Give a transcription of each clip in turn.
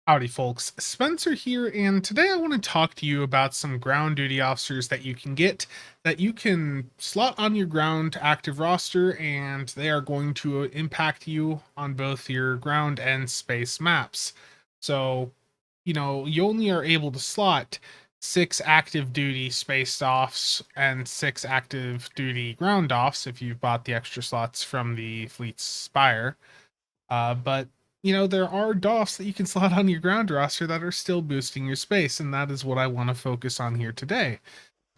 Howdy, folks. Spencer here, and today I want to talk to you about some ground duty officers that you can get that you can slot on your ground active roster, and they are going to impact you on both your ground and space maps. So, you only are able to slot six active duty space offs and six active duty ground offs if you've bought the extra slots from the Fleet Spire. But there are DOFFs that you can slot on your ground roster that are still boosting your space, and that is what I want to focus on here today.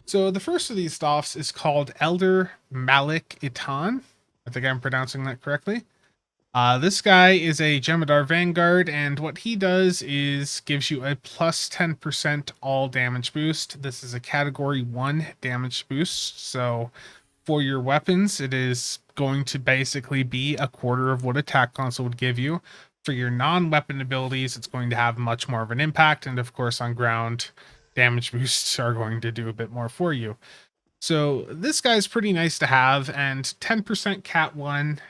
So the first of these DOFFs is called Elder Malik'itan. I think I'm pronouncing that correctly. This guy is a Jemadar Vanguard, and what he does is gives you a plus 10% all damage boost. This is a category 1 damage boost, so for your weapons, it is going to basically be a quarter of what attack console would give you. For your non-weapon abilities, it's going to have much more of an impact, and of course on ground, damage boosts are going to do a bit more for you. So this guy's pretty nice to have, and 10% cat 1.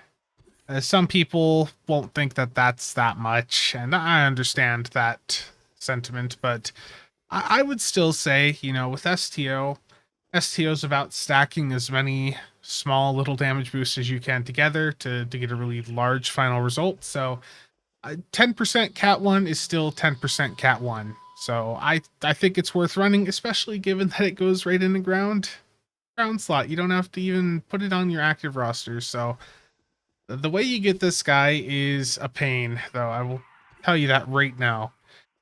Some people won't think that that's that much, and I understand that sentiment, but I would still say, with STO is about stacking as many small little damage boosts as you can together to get a really large final result. So 10% cat 1 is still 10% cat 1. So I think it's worth running, especially given that it goes right in the ground slot. You don't have to even put it on your active roster. So the way you get this guy is a pain, though. I will tell you that right now.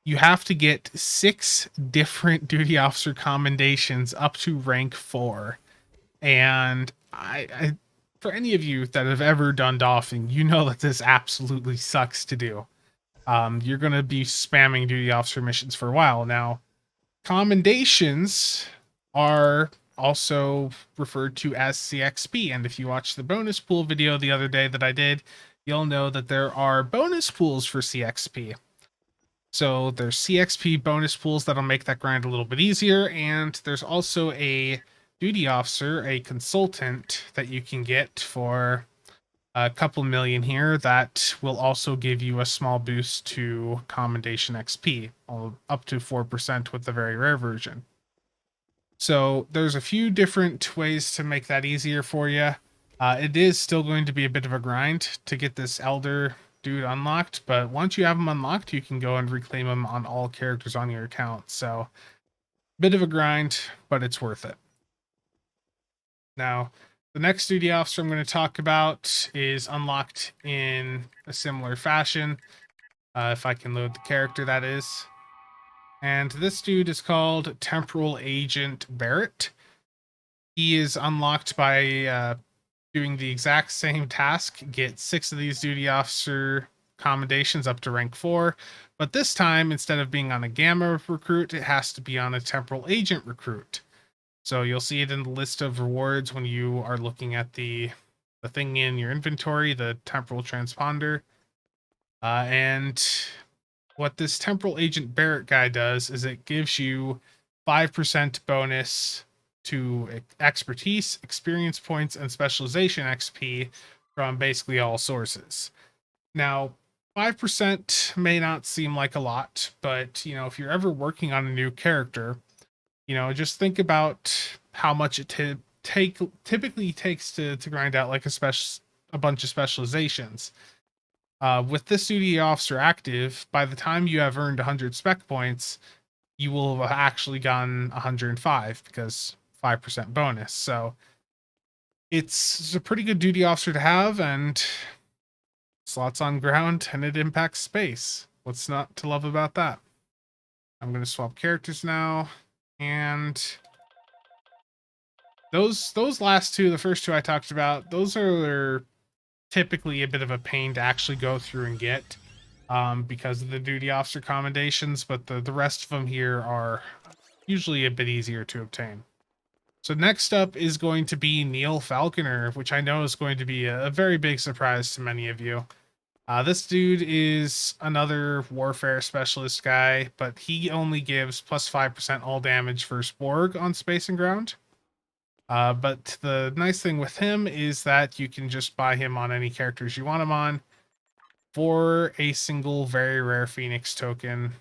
You have to get 6 different duty officer commendations up to rank 4. And I for any of you that have ever done doffing, you know that this absolutely sucks to do. You're going to be spamming duty officer missions for a while. Now, commendations are also referred to as CXP. And if you watched the bonus pool video the other day that I did, you'll know that there are bonus pools for CXP. So there's CXP bonus pools that'll make that grind a little bit easier. And there's also a duty officer, a consultant that you can get for a couple million here that will also give you a small boost to commendation XP, up to 4% with the very rare version. So there's a few different ways to make that easier for you. It is still going to be a bit of a grind to get this elder dude unlocked, but once you have him unlocked, you can go and reclaim him on all characters on your account. So bit of a grind, but it's worth it. Now, the next duty officer I'm going to talk about is unlocked in a similar fashion. If I can load the character, that is. And this dude is called Temporal Agent Barret. He is unlocked by doing the exact same task, get 6 of these duty officer commendations up to rank 4. But this time, instead of being on a Gamma recruit, it has to be on a Temporal Agent recruit. So you'll see it in the list of rewards when you are looking at the thing in your inventory, the temporal transponder. And what this temporal agent Barret guy does is it gives you 5% bonus to expertise, experience points, and specialization XP from basically all sources. Now, 5% may not seem like a lot, but if you're ever working on a new character, just think about how much it typically takes to grind out like a bunch of specializations. With this duty officer active, by the time you have earned 100 spec points, you will have actually gotten 105 because 5% bonus. So it's a pretty good duty officer to have, and slots on ground, and it impacts space. What's not to love about that? I'm going to swap characters now, and those last two, the first two I talked about, those are typically a bit of a pain to actually go through and get because of the duty officer commendations, but the rest of them here are usually a bit easier to obtain. So next up is going to be Neal Falconer, which I know is going to be a very big surprise to many of you. This dude is another warfare specialist guy, but he only gives plus 5% all damage for Sporg on space and ground. But the nice thing with him is that you can just buy him on any characters you want him on. for a single very rare Phoenix token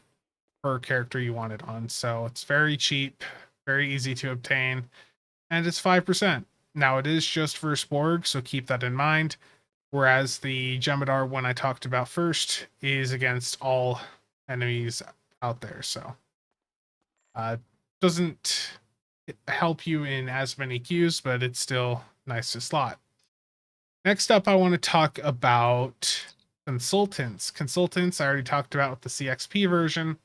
per character you want it on. So it's very cheap, very easy to obtain, and it's 5%. Now it is just for Sporg, so keep that in mind. Whereas the Jem'Hadar one I talked about first is against all enemies out there. So doesn't help you in as many queues, but it's still nice to slot. Next up, I want to talk about consultants. Consultants, I already talked about with the CXP version,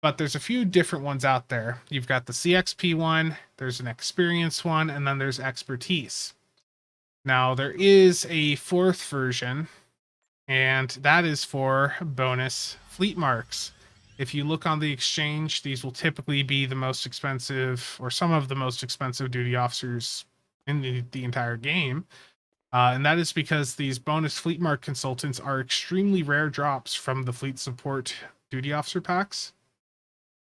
but there's a few different ones out there. You've got the CXP one, there's an experience one, and then there's expertise. Now, there is a fourth version, and that is for bonus fleet marks. If you look on the exchange, these will typically be the most expensive, or some of the most expensive duty officers in the entire game. And that is because these bonus fleet mark consultants are extremely rare drops from the fleet support duty officer packs.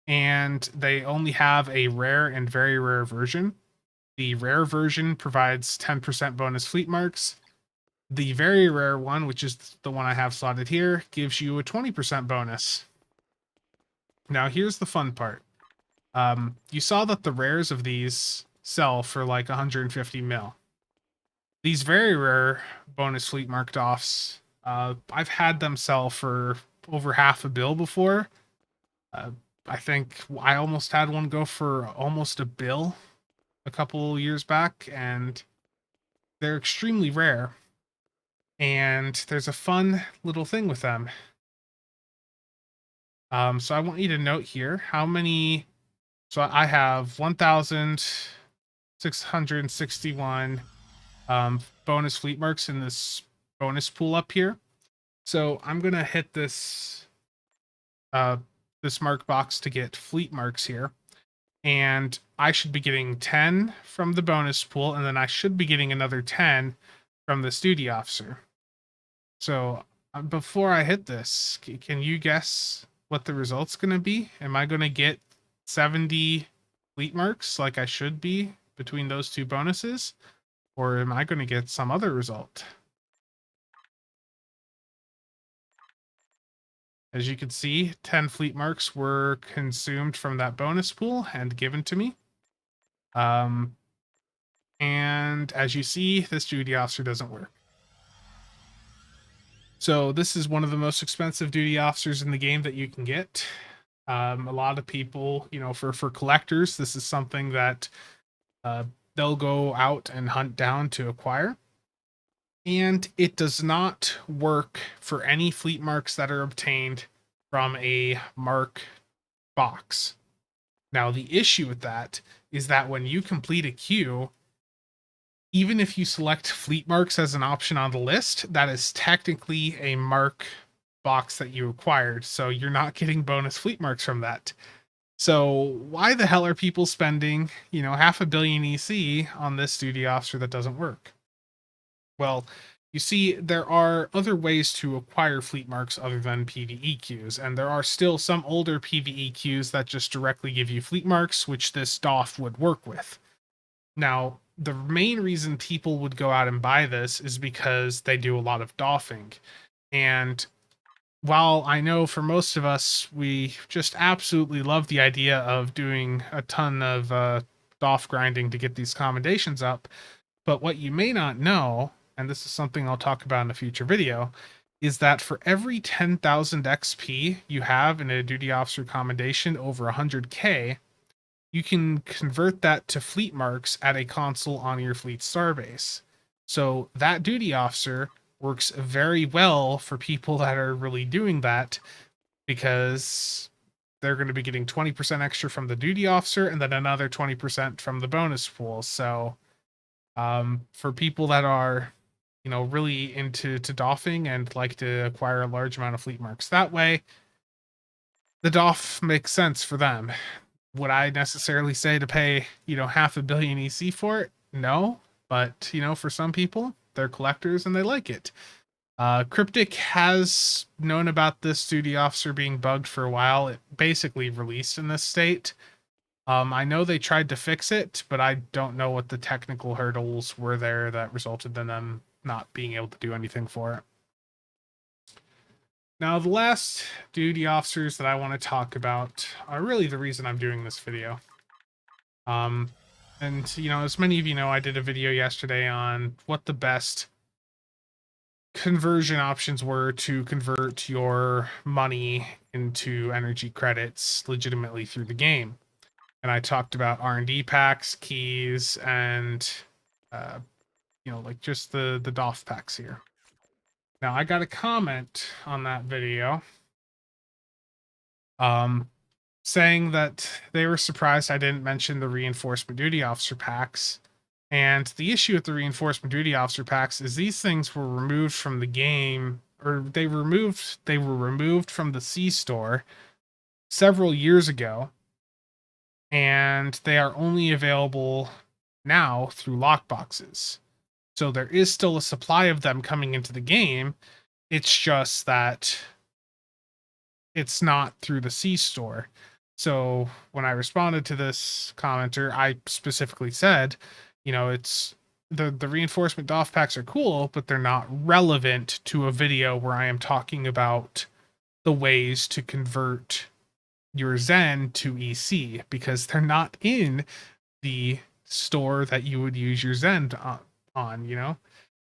And they only have a rare and very rare version. The rare version provides 10% bonus fleet marks. The very rare one, which is the one I have slotted here, gives you a 20% bonus. Now, here's the fun part. You saw that the rares of these sell for like 150 mil. These very rare bonus fleet marked offs, I've had them sell for over $500 million before. I think I almost had one go for almost $1 billion a couple years back, and they're extremely rare. And there's a fun little thing with them. So I want you to note here how many. So I have 1,661 bonus fleet marks in this bonus pool up here. So I'm gonna hit this this mark box to get fleet marks here, and I should be getting 10 from the bonus pool, and then I should be getting another 10 from this duty officer. So before I hit this, can you guess what the result's gonna be? Am I gonna get 70 fleet marks like I should be between those two bonuses? Or am I going to get some other result? As you can see, 10 fleet marks were consumed from that bonus pool and given to me. And as you see, this duty officer doesn't work. So this is one of the most expensive duty officers in the game that you can get. A lot of people, for collectors, this is something that they'll go out and hunt down to acquire. And it does not work for any fleet marks that are obtained from a mark box. Now, the issue with that is that when you complete a queue, even if you select fleet marks as an option on the list, that is technically a mark box that you acquired. So you're not getting bonus fleet marks from that. So why the hell are people spending, $500 million EC on this duty officer that doesn't work? Well, you see, there are other ways to acquire fleet marks other than PvE queues, and there are still some older PvE queues that just directly give you fleet marks, which this DOFF would work with. Now, the main reason people would go out and buy this is because they do a lot of doffing. And while I know for most of us, we just absolutely love the idea of doing a ton of doff grinding to get these commendations up, but what you may not know, and this is something I'll talk about in a future video, is that for every 10,000 XP you have in a duty officer commendation over 100k, you can convert that to fleet marks at a console on your fleet starbase. So that duty officer works very well for people that are really doing that, because they're going to be getting 20% extra from the duty officer and then another 20% from the bonus pool. So for people that are really into doffing and like to acquire a large amount of fleet marks that way, the doff makes sense for them. Would I necessarily say to pay $500 million EC for it? No, but for some people, they're collectors and they like it. Cryptic has known about this duty officer being bugged for a while. It basically released in this state. I know they tried to fix it, but I don't know what the technical hurdles were there that resulted in them not being able to do anything for it. Now, the last duty officers that I want to talk about are really the reason I'm doing this video. Um, and, as many of you know, I did a video yesterday on what the best conversion options were to convert your money into energy credits legitimately through the game. And I talked about R&D packs, keys, and, uh, like just the DOFF packs here. Now, I got a comment on that video. Saying that they were surprised I didn't mention the reinforcement duty officer packs. And the issue with the reinforcement duty officer packs is these things were removed from the game, or they were removed from the C store several years ago, and they are only available now through lockboxes. So there is still a supply of them coming into the game. It's just that it's not through the C store. So when I responded to this commenter, I specifically said, it's the reinforcement DOF packs are cool, but they're not relevant to a video where I am talking about the ways to convert your Zen to EC, because they're not in the store that you would use your Zen on.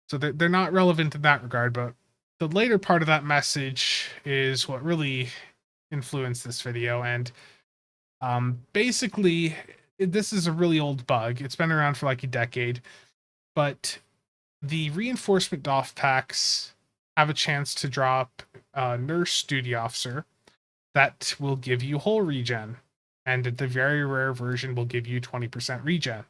So they're not relevant in that regard. But the later part of that message is what really influenced this video. And basically, this is a really old bug. It's been around for like a decade, but the reinforcement DOF packs have a chance to drop a nurse duty officer that will give you whole regen, and the very rare version will give you 20% regen.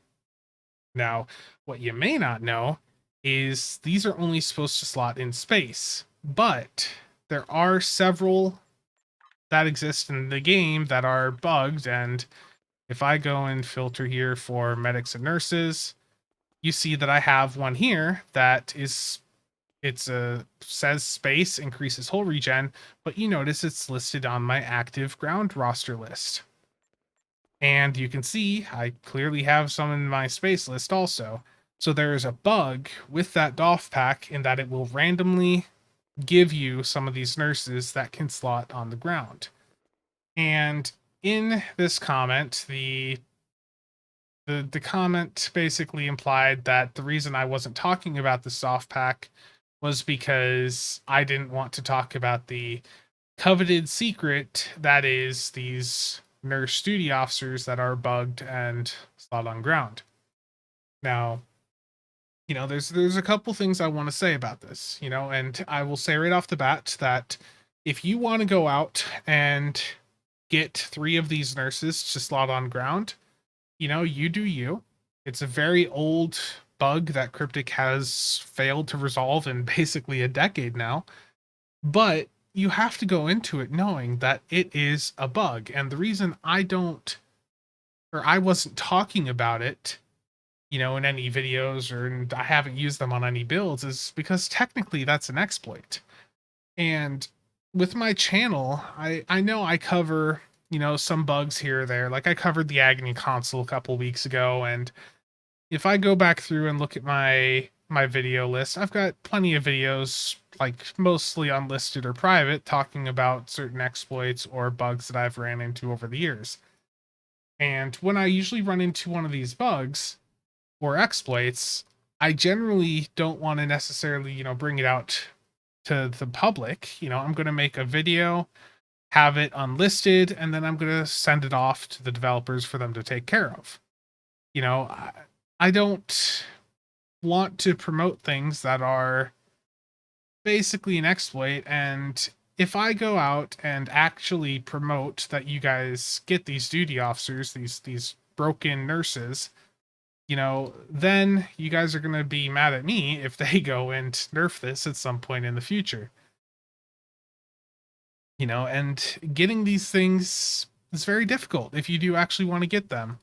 Now, what you may not know is these are only supposed to slot in space, but there are several that exist in the game that are bugged. And if I go and filter here for medics and nurses, you see that I have one here that is, says space increases whole regen, but you notice it's listed on my active ground roster list. And you can see I clearly have some in my space list also. So there is a bug with that DOF pack in that it will randomly give you some of these nurses that can slot on the ground. And in this comment, the comment basically implied that the reason I wasn't talking about the soft pack was because I didn't want to talk about the coveted secret that is these nurse duty officers that are bugged and slot on ground. Now, there's a couple things I want to say about this, and I will say right off the bat that if you want to go out and get 3 of these nurses to slot on ground, you do you. It's a very old bug that Cryptic has failed to resolve in basically a decade now, but you have to go into it knowing that it is a bug. And the reason I wasn't talking about it, in any videos, or I haven't used them on any builds, is because technically that's an exploit. And with my channel, I know I cover, some bugs here or there. Like I covered the Agony console a couple weeks ago, and if I go back through and look at my video list, I've got plenty of videos, like mostly unlisted or private, talking about certain exploits or bugs that I've ran into over the years. And when I usually run into one of these bugs or exploits, I generally don't want to necessarily, bring it out to the public. I'm going to make a video, have it unlisted, and then I'm going to send it off to the developers for them to take care of. I don't want to promote things that are basically an exploit. And if I go out and actually promote that you guys get these duty officers, these broken nurses, then you guys are going to be mad at me if they go and nerf this at some point in the future. And getting these things is very difficult if you do actually want to get them.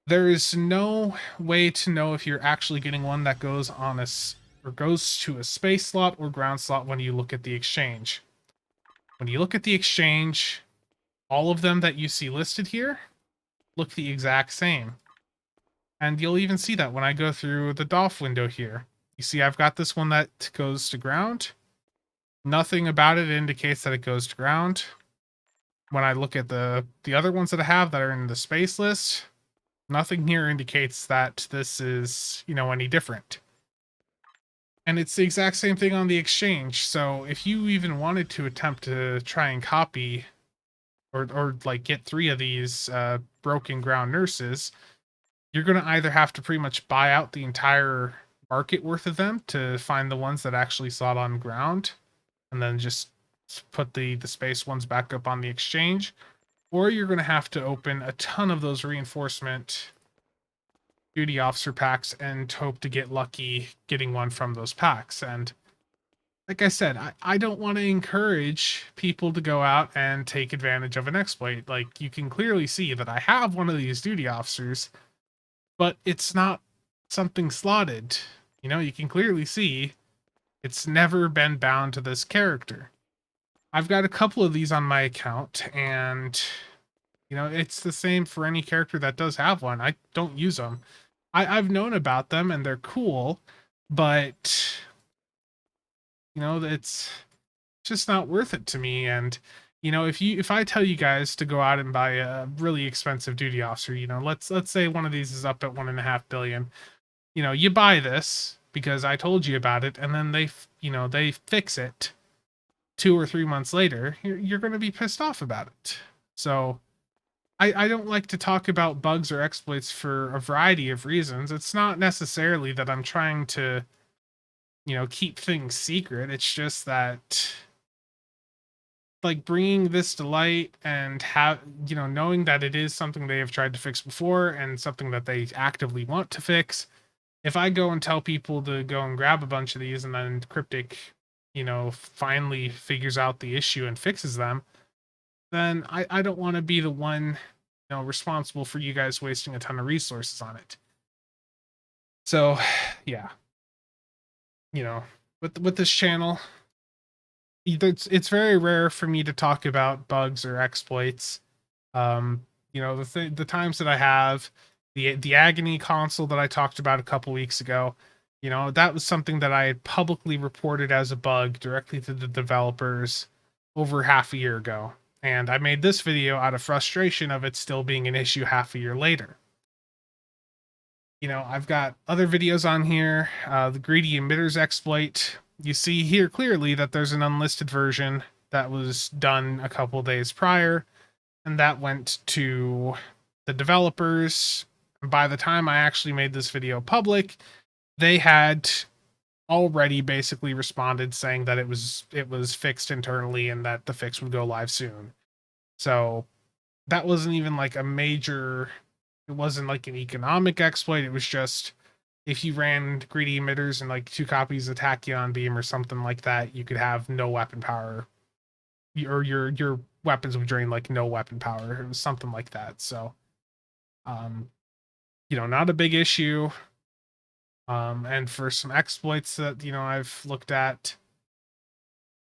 There is no way to know if you're actually getting one that goes on or goes to a space slot or ground slot when you look at the exchange. When you look at the exchange, all of them that you see listed here look the exact same. And you'll even see that when I go through the DOF window here. You see I've got this one that goes to ground, Nothing about it indicates that it goes to ground. When I look at the other ones that I have that are in the space list, nothing here indicates that this is, any different. And it's the exact same thing on the exchange. So if you even wanted to attempt to try and copy or like get 3 of these broken ground nurses, you're going to either have to pretty much buy out the entire market worth of them to find the ones that actually slot on ground, and then just put the space ones back up on the exchange, or you're going to have to open a ton of those reinforcement duty officer packs and hope to get lucky getting one from those packs. And like I said, I don't want to encourage people to go out and take advantage of an exploit. Like, you can clearly see that I have one of these duty officers, but it's not something slotted. You can clearly see it's never been bound to this character. I've got a couple of these on my account, and it's the same for any character that does have one. I don't use them. I've known about them and they're cool, but it's just not worth it to me. And if I tell you guys to go out and buy a really expensive duty officer, let's say one of these is up at 1.5 billion. You buy this because I told you about it, and then they fix it 2 or 3 months later. You're going to be pissed off about it. So I don't like to talk about bugs or exploits for a variety of reasons. It's not necessarily that I'm trying to, keep things secret. It's just that, like, bringing this to light and knowing that it is something they have tried to fix before and something that they actively want to fix. If I go and tell people to go and grab a bunch of these and then Cryptic, finally figures out the issue and fixes them, then I don't want to be the one, responsible for you guys wasting a ton of resources on it. So, yeah, with this channel, it's very rare for me to talk about bugs or exploits. The times that I have, the agony console that I talked about a couple weeks ago, that was something that I had publicly reported as a bug directly to the developers over half a year ago. And I made this video out of frustration of it still being an issue half a year later. I've got other videos on here, the greedy emitters exploit. You see here clearly that there's an unlisted version that was done a couple days prior, and that went to the developers. By the time I actually made this video public, they had already basically responded saying that it was fixed internally and that the fix would go live soon. So that wasn't even like a major, it wasn't like an economic exploit. It was just, if you ran greedy emitters and like 2 copies of Tachyon Beam or something like that, you could have no weapon power, or your weapons would drain like no weapon power. It was something like that. So not a big issue. And for some exploits that I've looked at,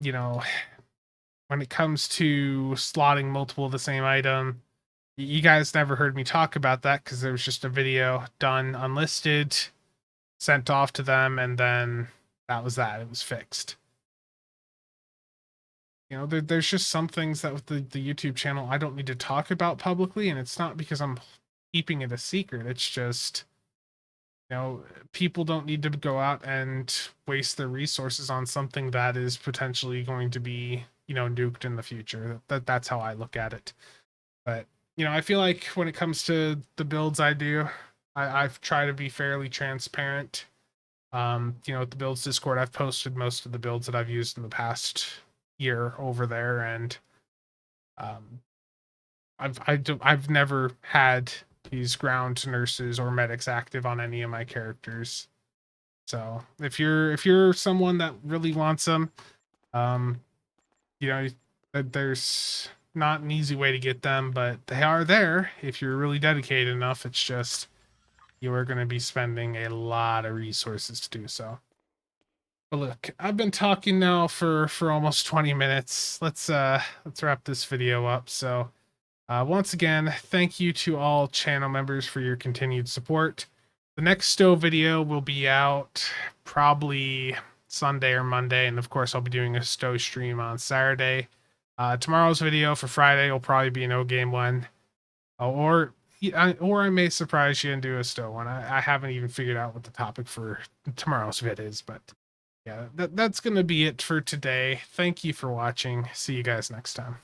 when it comes to slotting multiple of the same item, you guys never heard me talk about that because there was just a video done unlisted, sent off to them, and then that was that. It was fixed. There's just some things that with the YouTube channel I don't need to talk about publicly, and it's not because I'm keeping it a secret. It's just, people don't need to go out and waste their resources on something that is potentially going to be, nuked in the future. That's how I look at it. But, I feel like when it comes to the builds I do, I've tried to be fairly transparent. With the builds Discord, I've posted most of the builds that I've used in the past year over there, and I've never had these ground nurses or medics active on any of my characters. So if you're someone that really wants them, there's not an easy way to get them, but they are there if you're really dedicated enough. It's just you are going to be spending a lot of resources to do so. But look, I've been talking now for almost 20 minutes. Let's wrap this video up. So once again, thank you to all channel members for your continued support. The next stove video will be out probably Sunday or Monday, and of course I'll be doing a Stowe stream on Saturday. Tomorrow's video for Friday will probably be no game one, or I may surprise you and do a Stowe one. I haven't even figured out what the topic for tomorrow's vid is, but yeah, that's gonna be it for today. Thank you for watching. See you guys next time.